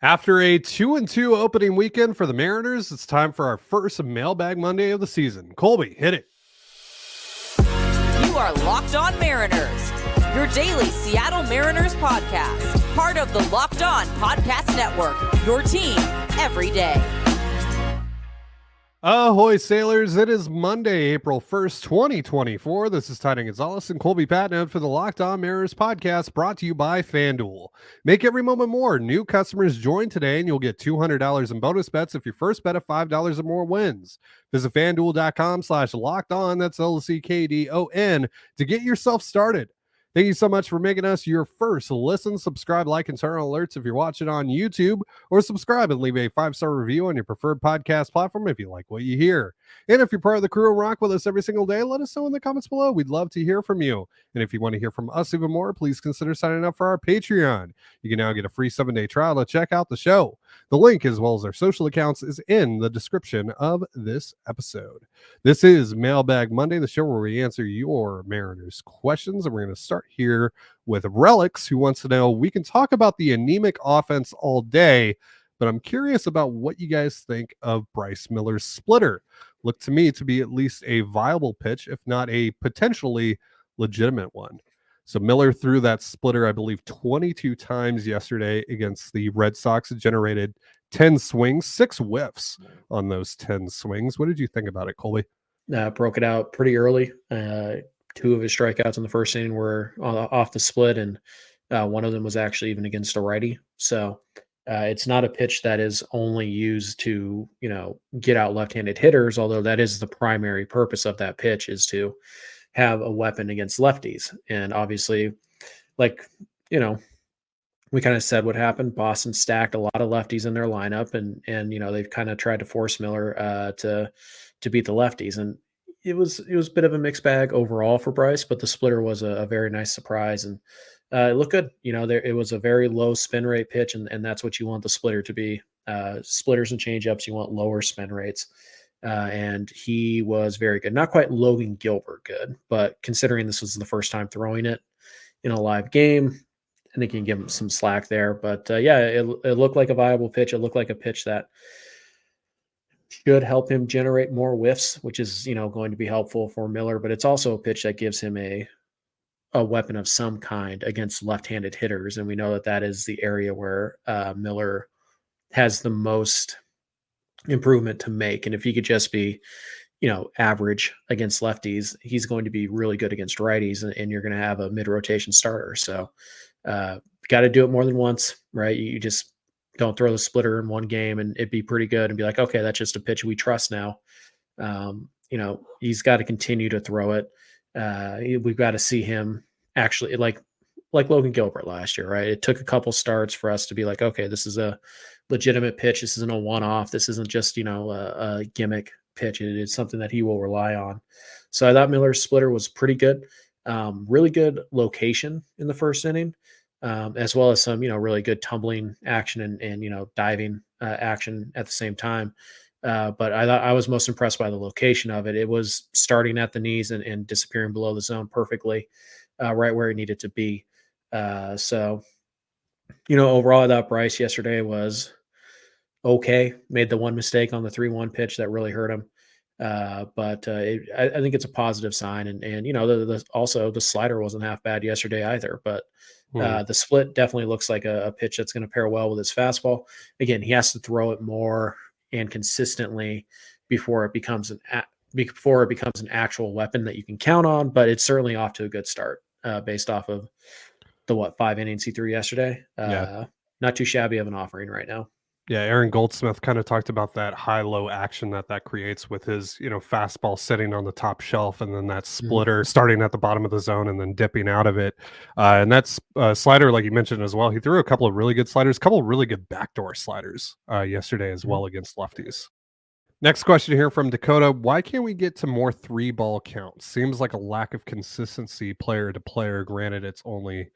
After a 2-2 opening weekend for the Mariners, it's time for our first Mailbag Monday of the season. Colby, hit it. You are Locked On Mariners, your daily Seattle Mariners podcast. Part of the Locked On Podcast Network, your team every day. Ahoy, sailors. It is Monday, April 1st, 2024. This is Titan Gonzalez and Colby Patnode for the Locked On Mariners podcast, brought to you by FanDuel. Make every moment more. New customers join today, and you'll get $200 in bonus bets if your first bet of $5 or more wins. Visit FanDuel.com/LockedOn, that's LCKDON, to get yourself started. Thank you so much for making us your first listen. Subscribe, like, and turn on alerts if you're watching on YouTube, or subscribe and leave a 5-star review on your preferred podcast platform if you like what you hear. And if you're part of the crew and rock with us every single day, let us know in the comments below. We'd love to hear from you. And if you want to hear from us even more, please consider signing up for our Patreon. You can now get a free 7-day trial to check out the show. The link, as well as our social accounts, is in the description of this episode. This is Mailbag Monday, the show where we answer your Mariners questions. And we're going to start here with Relics, who wants to know, we can talk about the anemic offense all day, but I'm curious about what you guys think of Bryce Miller's splitter. Looked to me to be at least a viable pitch, if not a potentially legitimate one. So Miller threw that splitter, I believe, 22 times yesterday against the Red Sox. It generated 10 swings, 6 whiffs on those 10 swings. What did you think about it, Colby? Broke it out pretty early. 2 of his strikeouts in the first inning were off the split, and one of them was actually even against a righty. So it's not a pitch that is only used to, get out left-handed hitters, although that is the primary purpose of that pitch, is to have a weapon against lefties. And obviously, we kind of said what happened. Boston stacked a lot of lefties in their lineup, and they've kind of tried to force Miller to beat the lefties. And it was a bit of a mixed bag overall for Bryce, but the splitter was a very nice surprise, and it looked good. It was a very low spin rate pitch, and that's what you want the splitter to be. Splitters and changeups, you want lower spin rates. And he was very good. Not quite Logan Gilbert good, but considering this was the first time throwing it in a live game, I think you can give him some slack there. But it looked like a viable pitch. It looked like a pitch that should help him generate more whiffs, which is, going to be helpful for Miller. But it's also a pitch that gives him a weapon of some kind against left-handed hitters. And we know that is the area where Miller has the most improvement to make. And if he could just be, average against lefties, he's going to be really good against righties, and you're going to have a mid-rotation starter. So got to do it more than once, right? You just don't throw the splitter in one game and it'd be pretty good and be like, okay, that's just a pitch we trust now. He's got to continue to throw it. We've got to see him actually like Logan Gilbert last year, right? It took a couple starts for us to be like, okay, this is a legitimate pitch. This isn't a one-off. This isn't just, a gimmick pitch. It is something that he will rely on. So I thought Miller's splitter was pretty good. Really good location in the first inning, as well as some, really good tumbling action and diving action at the same time. But I thought I was most impressed by the location of it. It was starting at the knees and disappearing below the zone perfectly, right where it needed to be. So overall, I thought Bryce yesterday was okay. Made the one mistake on the 3-1 pitch that really hurt him. But I think it's a positive sign. And also the slider wasn't half bad yesterday either. But the split definitely looks like a pitch that's going to pair well with his fastball. Again, he has to throw it more and consistently before it becomes an actual weapon that you can count on. But it's certainly off to a good start based off of the 5 innings he threw yesterday. Not too shabby of an offering right now. Yeah, Aaron Goldsmith kind of talked about that high-low action that creates with his, fastball sitting on the top shelf, and then that splitter starting at the bottom of the zone and then dipping out of it. And that's slider, like you mentioned as well. He threw a couple of really good sliders, a couple of really good backdoor sliders yesterday as well against lefties. Next question here from Dakota. Why can't we get to more 3-ball counts? Seems like a lack of consistency player to player. Granted, it's only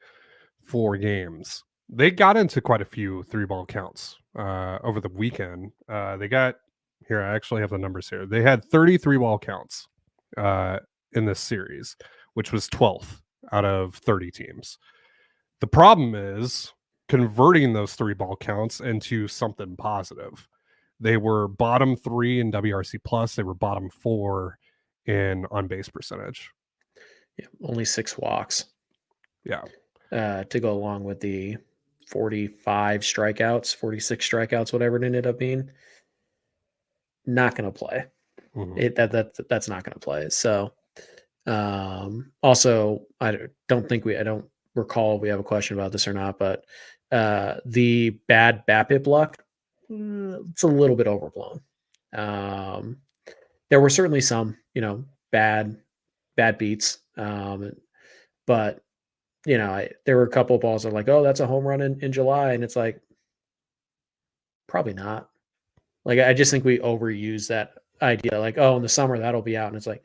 4 games. They got into quite a few 3-ball counts over the weekend. They got here. I actually have the numbers here. They had 33 ball counts in this series, which was 12th out of 30 teams. The problem is converting those 3 ball counts into something positive. They were bottom 3 in WRC plus. They were bottom 4 in on base percentage. Yeah, only 6 walks. Yeah. To go along with the 45 strikeouts, 46 strikeouts, whatever it ended up being. Not going to play. That's not going to play. So, also, I don't recall if we have a question about this or not, but the bad BABIP luck, it's a little bit overblown. There were certainly some, bad beats, but there were a couple of balls that are like, oh, that's a home run in July, and it's like probably not. Like, I just think we overuse that idea, like, oh, in the summer that'll be out, and it's like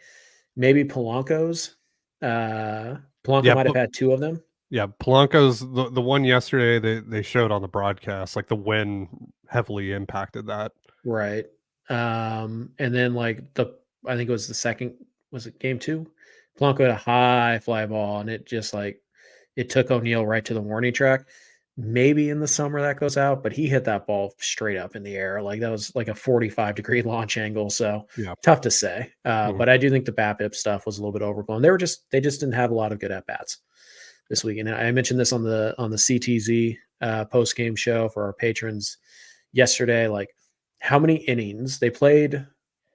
maybe Polanco's. Polanco might have had 2 of them. Yeah, Polanco's the one yesterday they showed on the broadcast, like the wind heavily impacted that. Right. And then like I think it was the second, was it game 2? Polanco had a high fly ball, and it just like it took O'Neill right to the warning track. Maybe in the summer that goes out, but he hit that ball straight up in the air. Like that was like a 45-degree launch angle. So tough to say. But I do think the BABIP stuff was a little bit overblown. They just didn't have a lot of good at bats this week. And I mentioned this on the CTZ post game show for our patrons yesterday. Like how many innings they played?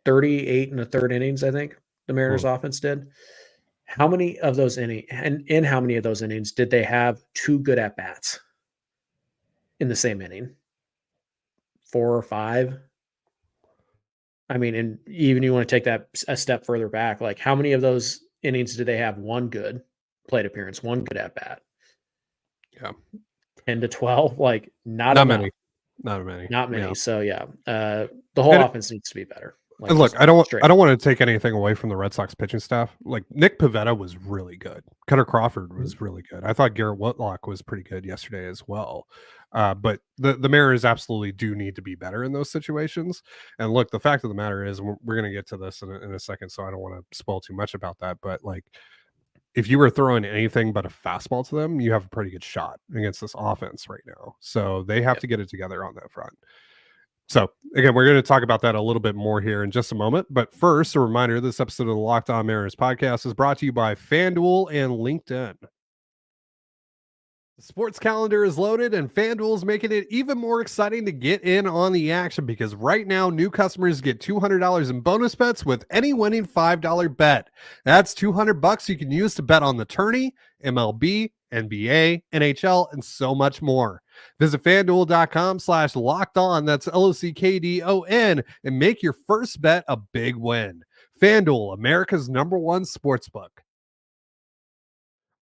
38 1/3 innings, I think the Mariners offense did. How many of those innings, and in how many of those innings did they have 2 good at bats in the same inning? 4 or 5? I mean, and even you want to take that a step further back, like how many of those innings did they have 1 good plate appearance, 1 good at bat? Yeah. 10 to 12, like not many. Not many. Yeah. So the whole offense needs to be better. Like, and look, I don't want to take anything away from the Red Sox pitching staff. Like Nick Pivetta was really good. Cutter Crawford was really good. I thought Garrett Whitlock was pretty good yesterday as well. But the Mariners absolutely do need to be better in those situations. And look, the fact of the matter is, we're going to get to this in a second, so I don't want to spoil too much about that. But like, if you were throwing anything but a fastball to them, you have a pretty good shot against this offense right now. So they have to get it together on that front. So, again, we're going to talk about that a little bit more here in just a moment. But first, a reminder, this episode of the Locked On Mariners podcast is brought to you by FanDuel and LinkedIn. The sports calendar is loaded, and FanDuel is making it even more exciting to get in on the action, because right now, new customers get $200 in bonus bets with any winning $5 bet. That's $200 you can use to bet on the tourney, MLB, NBA, NHL, and so much more. Visit FanDuel.com/LockedOn, that's LOCKDON, and make your first bet a big win. FanDuel, America's #1 sportsbook.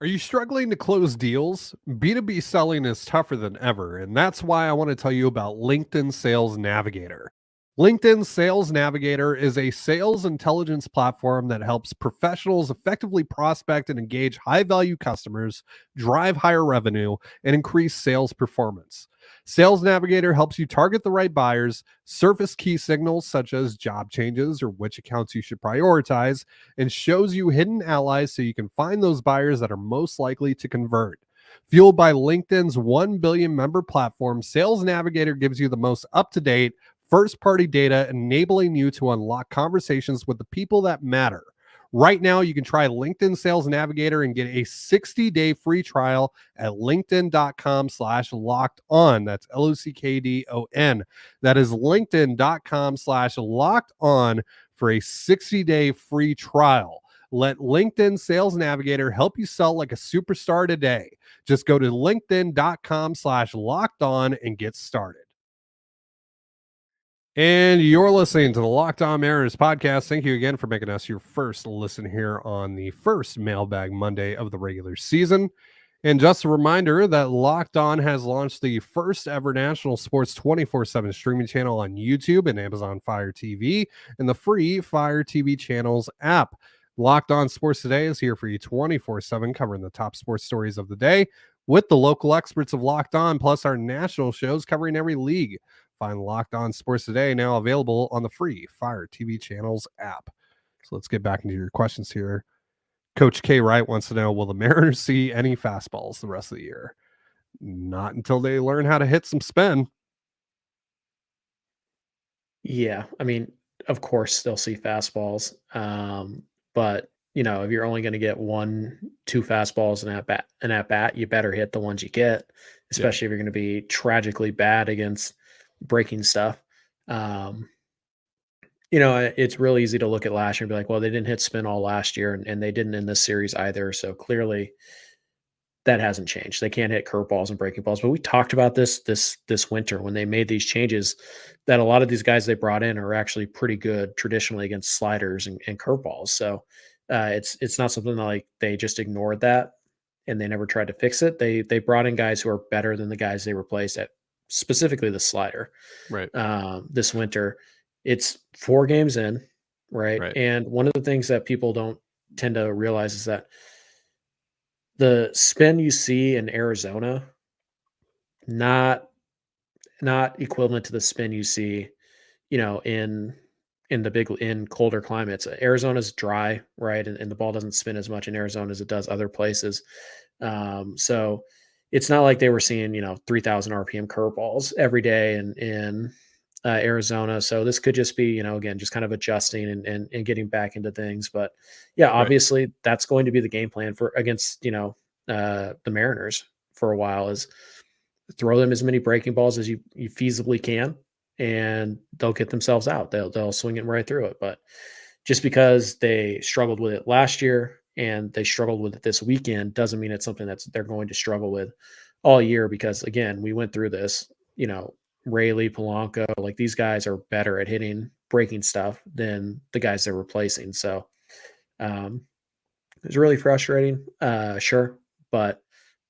Are you struggling to close deals? B2B selling is tougher than ever, and that's why I want to tell you about LinkedIn Sales Navigator. LinkedIn Sales Navigator is a sales intelligence platform that helps professionals effectively prospect and engage high-value customers, drive higher revenue, and increase sales performance. Sales Navigator helps you target the right buyers, surface key signals such as job changes or which accounts you should prioritize, and shows you hidden allies so you can find those buyers that are most likely to convert. Fueled by LinkedIn's 1 billion member platform, Sales Navigator gives you the most up-to-date, first-party data, enabling you to unlock conversations with the people that matter. Right now, you can try LinkedIn Sales Navigator and get a 60-day free trial at linkedin.com/lockedon. That's LOCKDON. That is linkedin.com/lockedon for a 60-day free trial. Let LinkedIn Sales Navigator help you sell like a superstar today. Just go to linkedin.com/lockedon and get started. And you're listening to the Locked On Mariners podcast. Thank you again for making us your first listen here on the first Mailbag Monday of the regular season. And just a reminder that Locked On has launched the first ever national sports 24/7 streaming channel on YouTube and Amazon Fire TV and the free Fire TV channels app. Locked On Sports Today is here for you 24/7, covering the top sports stories of the day with the local experts of Locked On, plus our national shows covering every league. Find Locked On Sports Today now available on the free Fire TV channels app. So let's get back into your questions here. Coach K. Wright wants to know, will the Mariners see any fastballs the rest of the year? Not until they learn how to hit some spin. Yeah, I mean, of course they'll see fastballs, but if you're only going to get 1, 2 fastballs in at bat, you better hit the ones you get, Yeah. especially if you're going to be tragically bad against breaking stuff. Um, it's really easy to look at last year and be like, well, they didn't hit spin all last year, and they didn't in this series either. So clearly, that hasn't changed. They can't hit curveballs and breaking balls. But we talked about this winter when they made these changes, that a lot of these guys they brought in are actually pretty good traditionally against sliders and curveballs. So it's not something like they just ignored that and they never tried to fix it. They brought in guys who are better than the guys they replaced at specifically the slider. Right. This winter, it's 4 games in, right? Right. And one of the things that people don't tend to realize is that the spin you see in Arizona, not equivalent to the spin you see, in colder climates. Arizona's dry, right? And the ball doesn't spin as much in Arizona as it does other places. So it's not like they were seeing, 3,000 RPM curveballs every day in Arizona. So this could just be, again, just kind of adjusting and getting back into things. But yeah, Right. obviously that's going to be the game plan for against, the Mariners for a while, is throw them as many breaking balls as you feasibly can, and they'll get themselves out. They'll swing it right through it. But just because they struggled with it last year and they struggled with it this weekend doesn't mean it's something they're going to struggle with all year. Because again, we went through this, Rayleigh, Polanco, like these guys are better at hitting breaking stuff than the guys they're replacing. So it's really frustrating, sure, but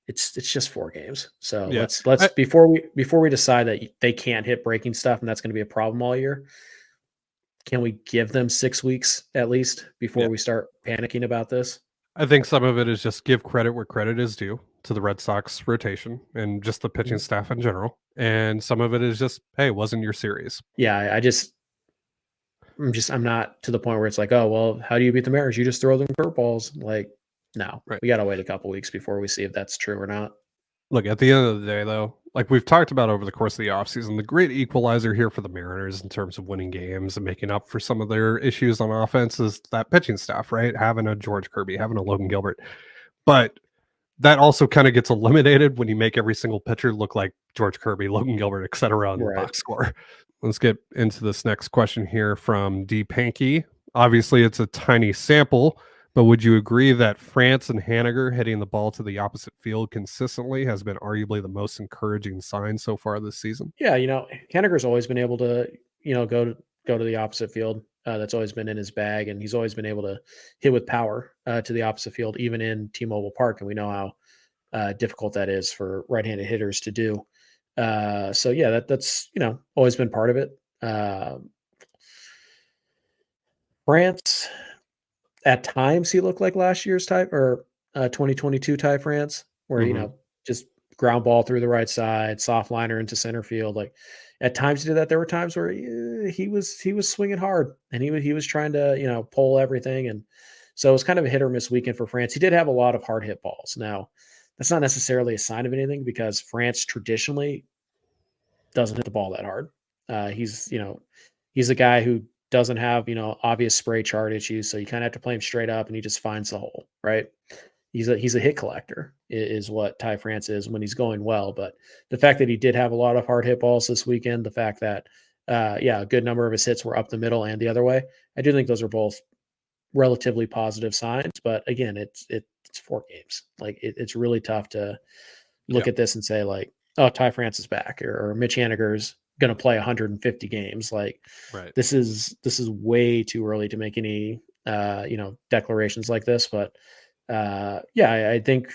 it's just 4 games. So Yeah. let's before we decide that they can't hit breaking stuff and that's going to be a problem all year, can we give them 6 weeks at least before Yeah. we start panicking about this? I think some of it is just give credit where credit is due to the Red Sox rotation and just the pitching Mhm. staff in general. And some of it is just, hey, it wasn't your series. Yeah, I'm not to the point where it's like, oh well, how do you beat the Mariners? You just throw them curveballs. Like, no, Right. we got to wait a couple weeks before we see if that's true or not. Look, at the end of the day, though, like we've talked about over the course of the offseason, the great equalizer here for the Mariners in terms of winning games and making up for some of their issues on offense is that pitching staff, right? Having a George Kirby, having a Logan Gilbert. But that also kind of gets eliminated when you make every single pitcher look like George Kirby, Logan Gilbert, et cetera, on the Right. box score. Let's get into this next question here from D. Panky. Obviously, it's a tiny sample, but would you agree that France and Haniger hitting the ball to the opposite field consistently has been arguably the most encouraging sign so far this season? Yeah, Haniger's always been able to, go to the opposite field. That's always been in his bag, and he's always been able to hit with power to the opposite field, even in T-Mobile Park. And we know how difficult that is for right-handed hitters to do. So yeah, that's always been part of it. France, at times he looked like last year's type, or 2022 type France, where Mm-hmm. just ground ball through the right side, soft liner into center field. Like at times he did that. There were times where he was swinging hard and he was trying to pull everything, and so it was kind of a hit or miss weekend for France. He did have a lot of hard hit balls. Now that's not necessarily a sign of anything because France traditionally doesn't hit the ball that hard. He's a guy who doesn't have, obvious spray chart issues. So you kind of have to play him straight up and he just finds the hole, right? He's a hit collector is what Ty France is when he's going well. But the fact that he did have a lot of hard hit balls this weekend, the fact that, a good number of his hits were up the middle and the other way, I do think those are both relatively positive signs. But again, it's 4 games. Like it's really tough to Yeah. look at this and say like, oh, Ty France is back, or Mitch Haniger's going to play 150 games. Like Right. this is way too early to make any declarations like this. But I think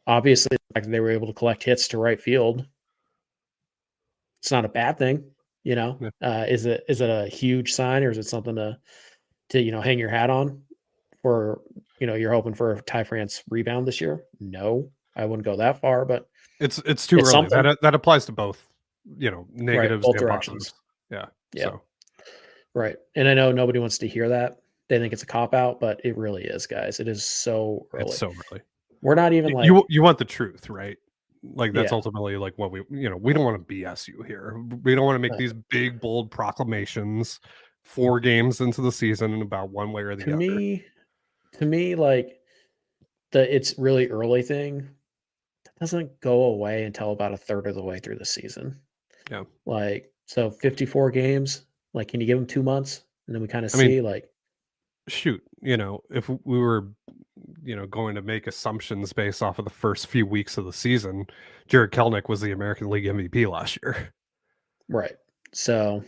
obviously the fact that they were able to collect hits to right field, it's not a bad thing. Yeah. Is it a huge sign, or is it something to hang your hat on for you're hoping for a Ty France rebound this year? No, I wouldn't go that far, but It's too it's early. something. That applies to both, Right, negatives both and directions. positives. Yeah. Yeah. So Right. And I know nobody wants to hear that. They think it's a cop out, but it really is, guys. It is so it's early. so early. We're not even You like you want the truth, right? Like that's Yeah. ultimately like what we don't want to BS you here. We don't want to make Uh, these big bold proclamations 4 games into the season about one way or to the other. me, to me, like the it's really early thing doesn't go away until about a third of the way through the season. Yeah. Like, so 54 games, like, can you give them 2 months? And then we kinda I mean, see, like shoot, if we were, going to make assumptions based off of the first few weeks of the season, Jared Kelnick was the American League MVP last year. right. So,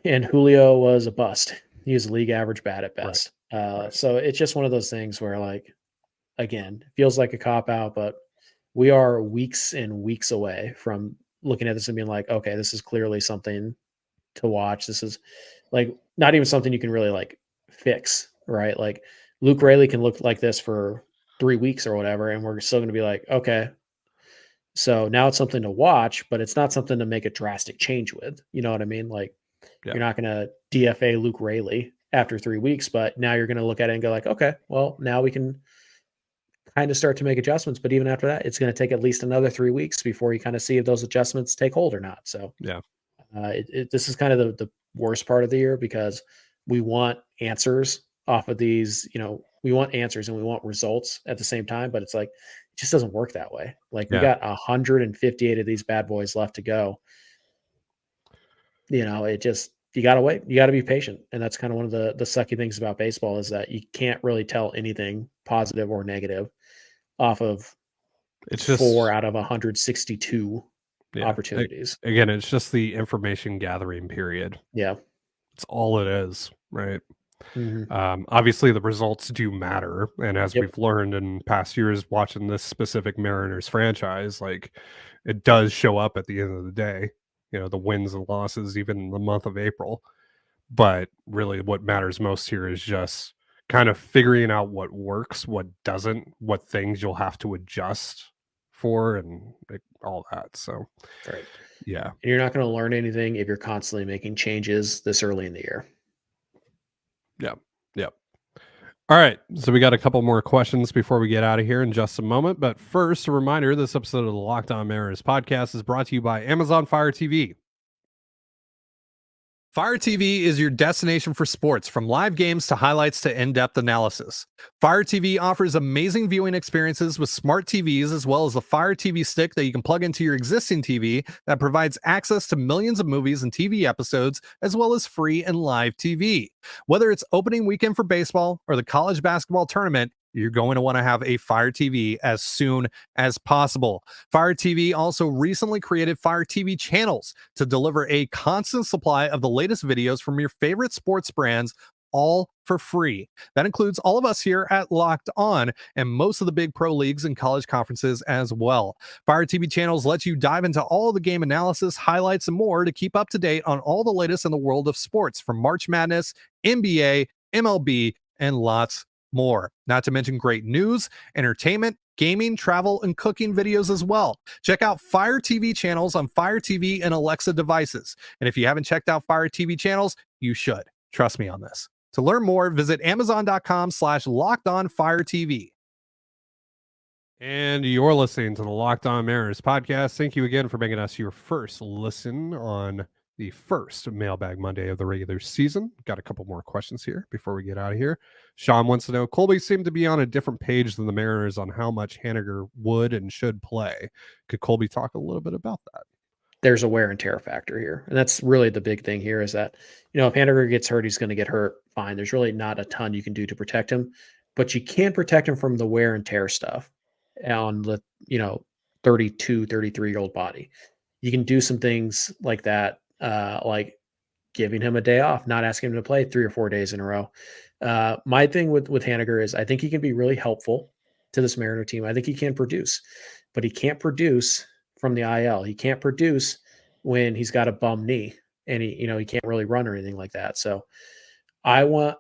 and Julio was a bust. He was a league average bat at Right. best. Right. So it's just one of those things where, like, again, feels like a cop out, but we are weeks and weeks away from looking at this and being like, "Okay, this is clearly something to watch. This is, like, not even something you can really, like, fix," right? Like, Luke Right. Rayleigh can look like this for 3 weeks or whatever, and we're still gonna be like, "Okay, so now it's something to watch, but it's not something to make a drastic change with." You know what I mean? Like, Yeah. you're not gonna DFA Luke Rayleigh after 3 weeks, but now you're gonna look at it and go like, "Okay, well, now we can kinda start to make adjustments," but even after that, it's gonna take at least another 3 weeks before you kinda see if those adjustments take hold or not. So, Yeah. this is kind of the worst part of the year because we want answers off of these. We want answers and we want results at the same time, but it's like it just doesn't work that way. Like, we Yeah. got 158 of these bad boys left to go. It just you gotta wait. You gotta be patient, and that's kind of one of the sucky things about baseball is that you can't really tell anything positive or negative off of It's 4 just out of 162 yeah. opportunities. Again, it's just the information gathering period. Yeah. It's all it is, right? Mhm. Obviously, the results do matter, and as Yep. we've learned in past years watching this specific Mariners franchise, like it does show up at the end of the day. The wins and losses, even in the month of April. But really, what matters most here is just kind of figuring out what works, what doesn't, what things you'll have to adjust for, and like, all that. So, Right. yeah, And you're not gonna learn anything if you're constantly making changes this early in the year. yeah, yeah. All right. So we got a couple more questions before we get out of here in just a moment. But first, a reminder this episode of the Locked On Mariners podcast is brought to you by Amazon Fire TV. Fire TV is your destination for sports, from live games to highlights to in-depth analysis. Fire TV offers amazing viewing experiences with smart TVs, as well as a Fire TV stick that you can plug into your existing TV that provides access to millions of movies and TV episodes, as well as free and live TV. Whether it's opening weekend for baseball or the college basketball tournament, you're going to want to have a Fire TV as soon as possible. Fire TV also recently created Fire TV channels to deliver a constant supply of the latest videos from your favorite sports brands, all for free. That includes all of us here at Locked On and most of the big pro leagues and college conferences as well. Fire TV channels let you dive into all the game analysis, highlights, and more to keep up to date on all the latest in the world of sports, from March Madness, NBA, MLB, and lots more. Not to mention great news, entertainment, gaming, travel, and cooking videos as well. Check out Fire TV channels on Fire TV and Alexa devices. And if you haven't checked out Fire TV channels, you should. Trust me on this. To learn more, visit amazon.com/lockedonfiretv. And you're listening to the Locked On Mariners podcast. Thank you again for making us your first listen on the first Mailbag Monday of the regular season. Got a couple more questions here before we get out of here. Sean wants to know, Colby seemed to be on a different page than the Mariners on how much Haniger would and should play. Could Colby talk a little bit about that? There's a wear and tear factor here, and that's really the big thing here is that, if Haniger gets hurt, he's gonna get hurt, fine. There's really not a ton you can do to protect him, but you can protect him from the wear and tear stuff on the, 32, 33-year-old body. You can do some things like that, like giving him a day off, not asking him to play 3 or 4 days in a row. My thing with Haniger is I think he can be really helpful to this Mariner team. I think he can produce, but he can't produce from the IL. He can't produce when he's got a bum knee and he can't really run or anything like that. So I want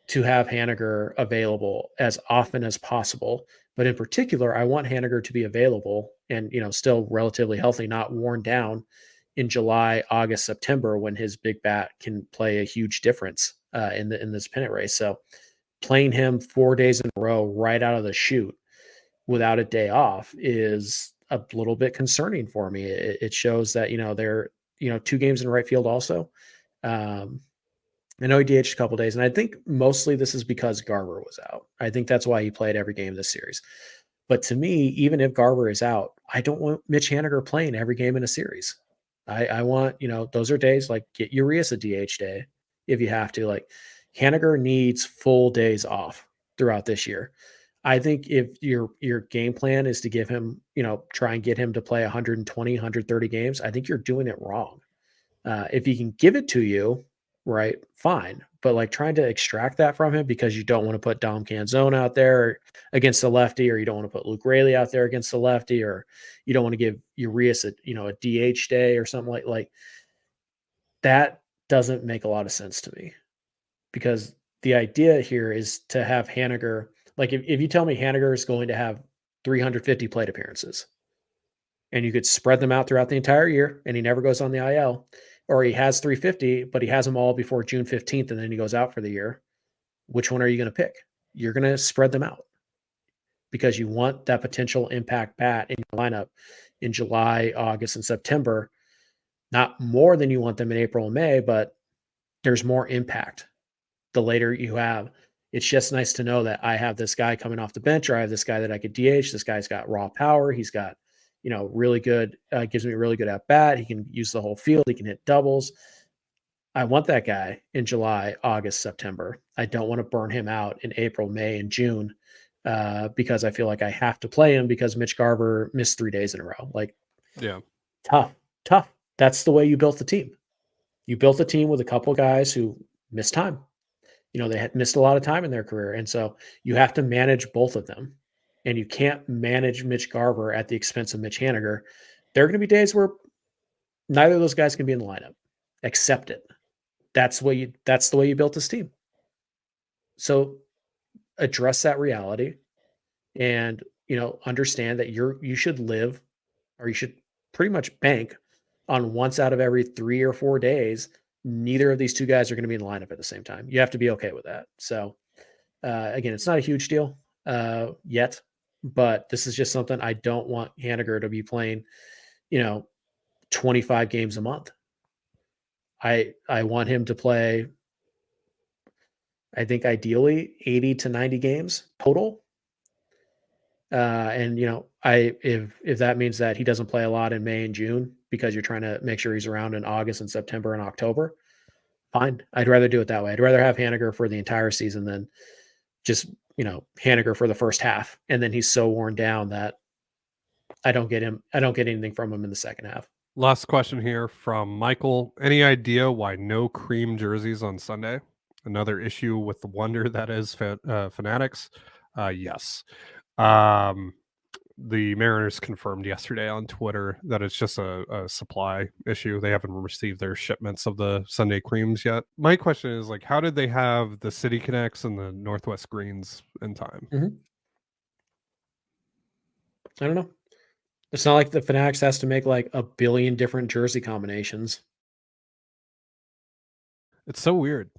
to have Haniger available as often as possible. But in particular, I want Haniger to be available and, still relatively healthy, not worn down in July, August, September, when his big bat can play a huge difference in this pennant race. So playing him 4 days in a row right out of the chute without a day off is a little bit concerning for me. It shows that, they're, 2 games in right field also. I know he DH'd a couple days, and I think mostly this is because Garver was out. I think that's why he played every game this series. But to me, even if Garver is out, I don't want Mitch Haniger playing every game in a series. I want, those are days like get Urias a DH day if you have to. Like Haniger needs full days off throughout this year. I think if your game plan is to give him, try and get him to play 120, 130 games, I think you're doing it wrong. If he can give it to you, right, fine. But like trying to extract that from him because you don't want to put Dom Canzone out there against the lefty, or you don't want to put Luke Raley out there against the lefty, or you don't want to give Urias a DH day or something like that doesn't make a lot of sense to me, because the idea here is to have Haniger. Like if you tell me Haniger is going to have 350 plate appearances and you could spread them out throughout the entire year and he never goes on the IL, or he has 350, but he has them all before June 15th and then he goes out for the year, which one are you going to pick? You're going to spread them out because you want that potential impact bat in your lineup in July, August, and September, not more than you want them in April and May, but there's more impact the later you have. It's just nice to know that I have this guy coming off the bench, or I have this guy that I could DH. This guy's got raw power. He's got, really good, gives me a really good at bat. He can use the whole field. He can hit doubles. I want that guy in July, August, September. I don't want to burn him out in April, May, and June because I feel like I have to play him because Mitch Garver missed 3 days in a row. Like, Yeah. Tough. That's the way you built the team. You built a team with a couple guys who missed time. They had missed a lot of time in their career. And so you have to manage both of them. And you can't manage Mitch Garver at the expense of Mitch Haniger. There are going to be days where neither of those guys can be in the lineup. Accept it. That's the way you built this team. So address that reality and, understand that you should live, or you should pretty much bank on once out of every 3 or 4 days, neither of these two guys are going to be in the lineup at the same time. You have to be okay with that. So again, it's not a huge deal yet, but this is just something I don't want Haniger to be playing, 25 games a month. I want him to play, I think ideally 80 to 90 games total. And if that means that he doesn't play a lot in May and June because you're trying to make sure he's around in August and September and October, fine. I'd rather do it that way. I'd rather have Haniger for the entire season than just, Haniger for the first half. And then he's so worn down that I don't get anything from him in the second half. Last question here from Michael. Any idea why no cream jerseys on Sunday? Another issue with the wonder that is Fanatics. Yes. The Mariners confirmed yesterday on Twitter that it's just a supply issue. They haven't received their shipments of the Sunday creams yet. My question is, like, how did they have the City Connects and the Northwest Greens in time? I don't know. It's not like the Fanatics has to make like a billion different jersey combinations. It's so weird.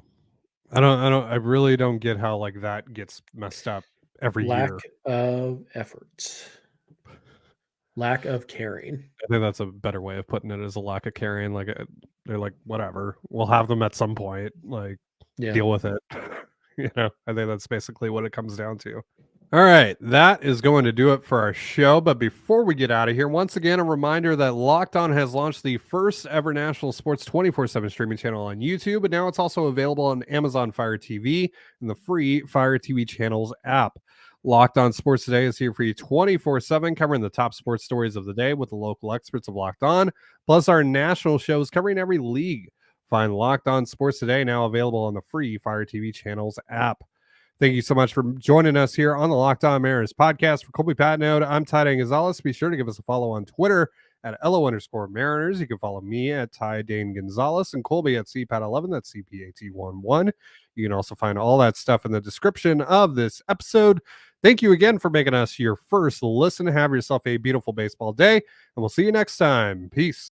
I really don't get how like that gets messed up every year. Lack of effort. Lack of caring. I think that's a better way of putting it, as a lack of caring. Like they're like, whatever, we'll have them at some point. Like, deal with it. I think that's basically what it comes down to. All right, that is going to do it for our show. But before we get out of here, once again, a reminder that Locked On has launched the first ever national sports 24/7 streaming channel on YouTube, and now it's also available on Amazon Fire TV and the free Fire TV channels app. Locked On Sports Today is here for you 24/7, covering the top sports stories of the day with the local experts of Locked On, plus our national shows covering every league. Find Locked On Sports Today now available on the free Fire TV channels app. Thank you so much for joining us here on the Locked On Mariners podcast. For Colby Patnode, I'm Ty Gonzalez. Be sure to give us a follow on Twitter at @LO_Mariners. You can follow me at Ty Dane Gonzalez and Colby at CPAT11. That's CPAT11. You can also find all that stuff in the description of this episode. Thank you again for making us your first listen. Have yourself a beautiful baseball day, and we'll see you next time. Peace.